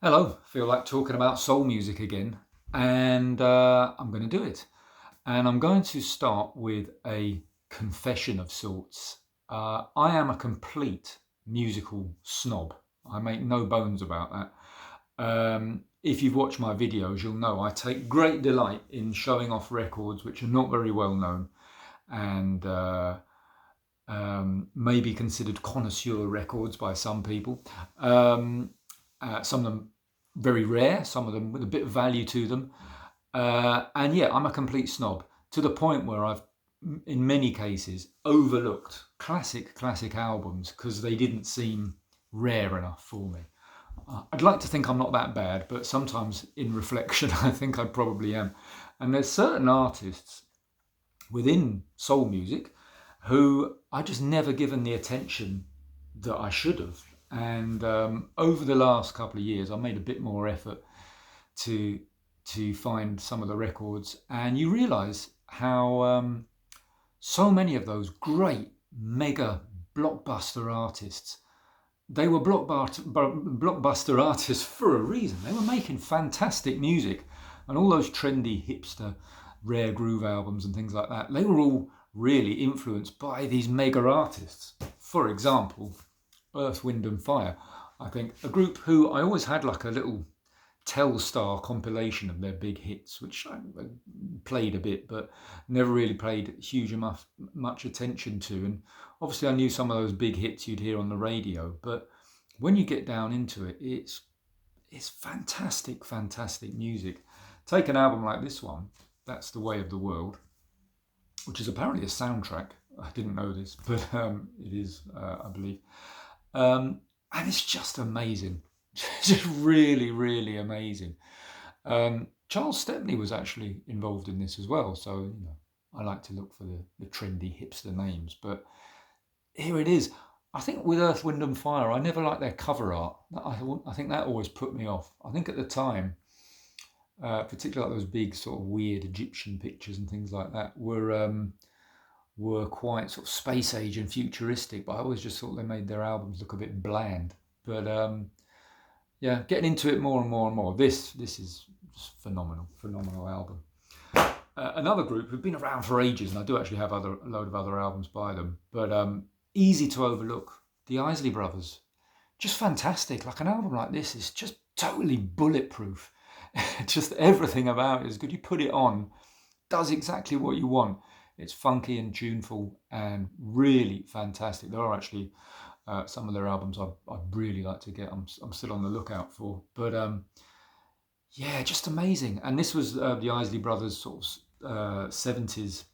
Hello, feel like talking about soul music again, and I'm going to do it. And I'm going to start with a confession of sorts. I am a complete musical snob. I make no bones about that. If you've watched my videos, you'll know I take great delight in showing off records which are not very well known and may be considered connoisseur records by some people. Some of them very rare, some of them with a bit of value to them. And yeah, I'm a complete snob to the point where I've, in many cases, overlooked classic albums because they didn't seem rare enough for me. I'd like to think I'm not that bad, but sometimes in reflection, I think I probably am. And there's certain artists within soul music who I just never given the attention that I should have. And over the last couple of years, I made a bit more effort to find some of the records, and you realise how so many of those great mega blockbuster artists, they were blockbuster artists for a reason. They were making fantastic music, and all those trendy hipster rare groove albums and things like that, they were all really influenced by these mega artists. For example, Earth, Wind and Fire. I think a group who I always had like a little Telstar compilation of their big hits, which I played a bit, but never really paid huge enough much attention to. And obviously, I knew some of those big hits you'd hear on the radio, but when you get down into it, it's fantastic music. Take an album like this one, That's the Way of the World, which is apparently a soundtrack. I didn't know this, but it is, I believe. And it's just amazing. Just really amazing. Charles Stepney was actually involved in this as well, so I like to look for the trendy hipster names, but here it is. I think with Earth, Wind and Fire, I never liked their cover art. I think that always put me off. I think at the time, particularly like those big sort of weird Egyptian pictures and things like that were quite sort of space age and futuristic, but I always just thought they made their albums look a bit bland. But yeah, getting into it more and more. This is just phenomenal album. Another group who've been around for ages, and I do actually have a load of other albums by them, but easy to overlook. The Isley Brothers, just fantastic. Like an album like this is just totally bulletproof. Just everything about it is good. You put it on, does exactly what you want. It's funky and tuneful and really fantastic. There are actually some of their albums I'd really like to get. I'm still on the lookout for. But yeah, just amazing. And this was the Isley Brothers sort of 70s,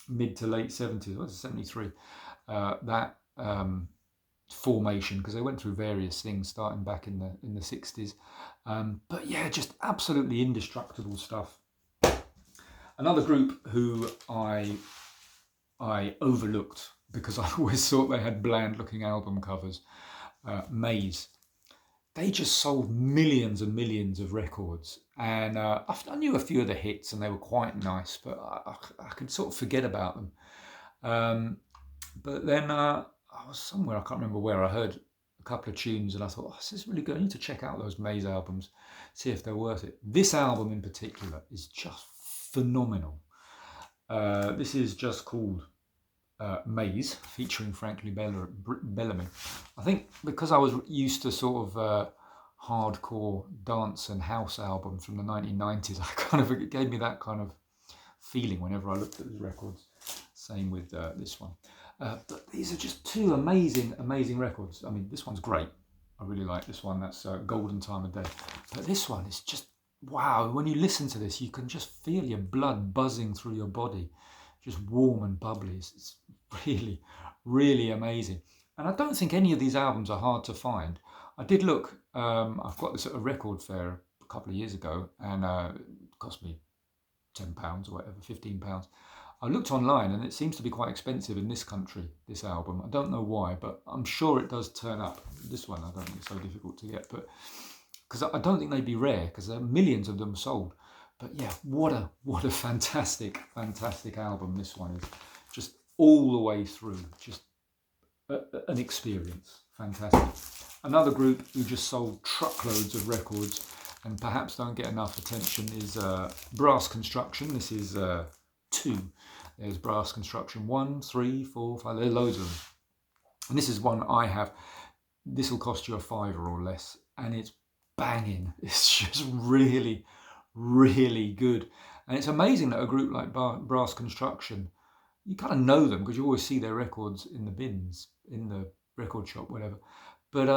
mid to late 70s. What was it, 73? That formation, because they went through various things starting back in the 60s. But yeah, just absolutely indestructible stuff. Another group who I overlooked because I always thought they had bland looking album covers, Maze. They just sold millions and millions of records, and I knew a few of the hits and they were quite nice, but I could sort of forget about them. But then I was somewhere, I can't remember where, I heard a couple of tunes and I thought, this is really good. I need to check out those Maze albums, see if they're worth it. This album in particular is just phenomenal. This is just called Maze, featuring Frankie Bellamy. I think because I was used to sort of hardcore dance and house albums from the 1990s, it gave me that kind of feeling whenever I looked at these records. Same with this one. But these are just two amazing records. I mean, this one's great. I really like this one. That's Golden Time of Day. But this one is just, wow. When you listen to this, you can just feel your blood buzzing through your body. Just warm and bubbly. It's really amazing. And I don't think any of these albums are hard to find. I did look, I've got this at a record fair a couple of years ago, and it cost me £10 or whatever, £15. I looked online and it seems to be quite expensive in this country, this album. I don't know why, but I'm sure it does turn up. This one I don't think it's so difficult to get, but because I don't think they'd be rare, because there are millions of them sold. But yeah, what a fantastic album this one is. Just all the way through, just an experience. Fantastic. Another group who just sold truckloads of records and perhaps don't get enough attention is Brass Construction. This is 2. There's Brass Construction 1, 3, 4, 5. There are loads of them. And this is one I have. This will cost you $5 or less, and it's banging. It's just really, really good. And it's amazing that a group like Brass Construction, you kind of know them because you always see their records in the bins, in the record shop, whatever. But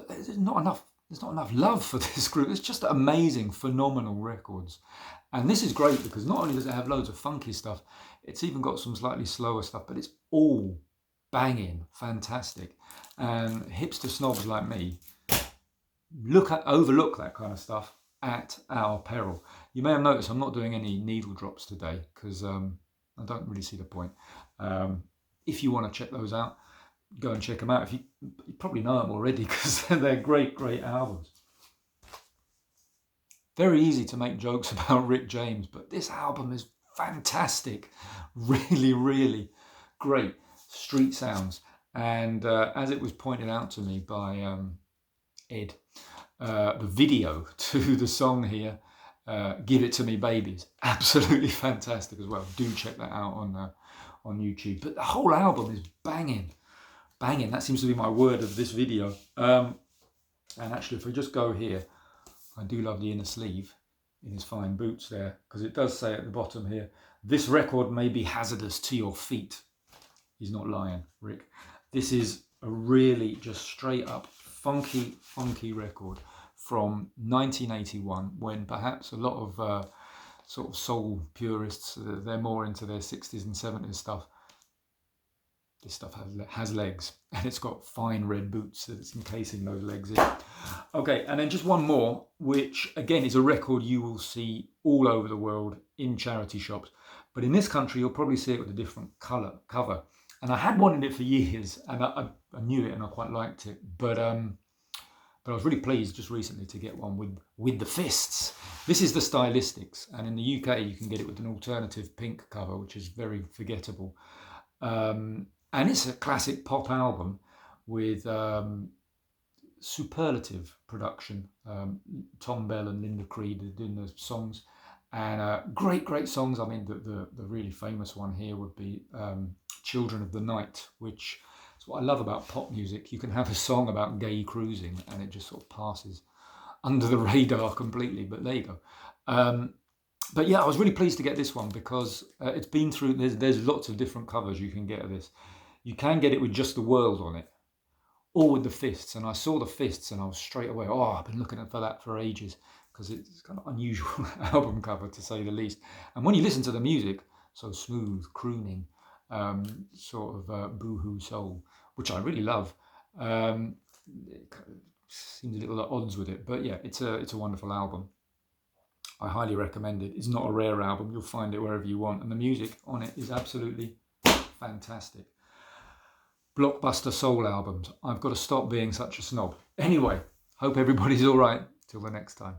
there's not enough love for this group. It's just amazing, phenomenal records. And this is great because not only does it have loads of funky stuff, it's even got some slightly slower stuff, but it's all banging, fantastic. And hipster snobs like me overlook that kind of stuff at our peril. You may have noticed I'm not doing any needle drops today because I don't really see the point. If you want to check those out, go and check them out. You probably know them already because they're great albums. Very easy to make jokes about Rick James, but this album is fantastic. Really, really great street sounds. And as it was pointed out to me by Ed, the video to the song here, Give It To Me Babies, absolutely fantastic as well. Do check that out on YouTube. But the whole album is banging. That seems to be my word of this video. And actually, if we just go here, I do love the inner sleeve in his fine boots there, because it does say at the bottom here, this record may be hazardous to your feet. He's not lying, Rick. This is a really just straight up funky record from 1981, when perhaps a lot of sort of soul purists, they're more into their 60s and 70s stuff. This stuff has legs, and it's got fine red boots that's encasing those legs in. Okay, and then just one more, which again is a record you will see all over the world in charity shops. But in this country, you'll probably see it with a different cover. And I had wanted it for years, and I knew it and I quite liked it. But I was really pleased just recently to get one with the fists. This is the Stylistics, and in the UK you can get it with an alternative pink cover, which is very forgettable. And it's a classic pop album with superlative production. Tom Bell and Linda Creed are doing the songs, and great songs. I mean, the really famous one here would be Children of the Night, which is what I love about pop music. You can have a song about gay cruising and it just sort of passes under the radar completely, but there you go. But yeah, I was really pleased to get this one because it's been through, there's lots of different covers you can get of this. You can get it with just the world on it, or with the fists. And I saw the fists and I was straight away, I've been looking for that for ages, because it's kind of unusual album cover to say the least. And when you listen to the music, so smooth, crooning, sort of boohoo soul, which I really love, it seems a little at odds with it. But yeah, it's a wonderful album. I highly recommend it. It's not a rare album. You'll find it wherever you want. And the music on it is absolutely fantastic. Blockbuster Soul albums. I've got to stop being such a snob. Anyway, hope everybody's all right. Till the next time.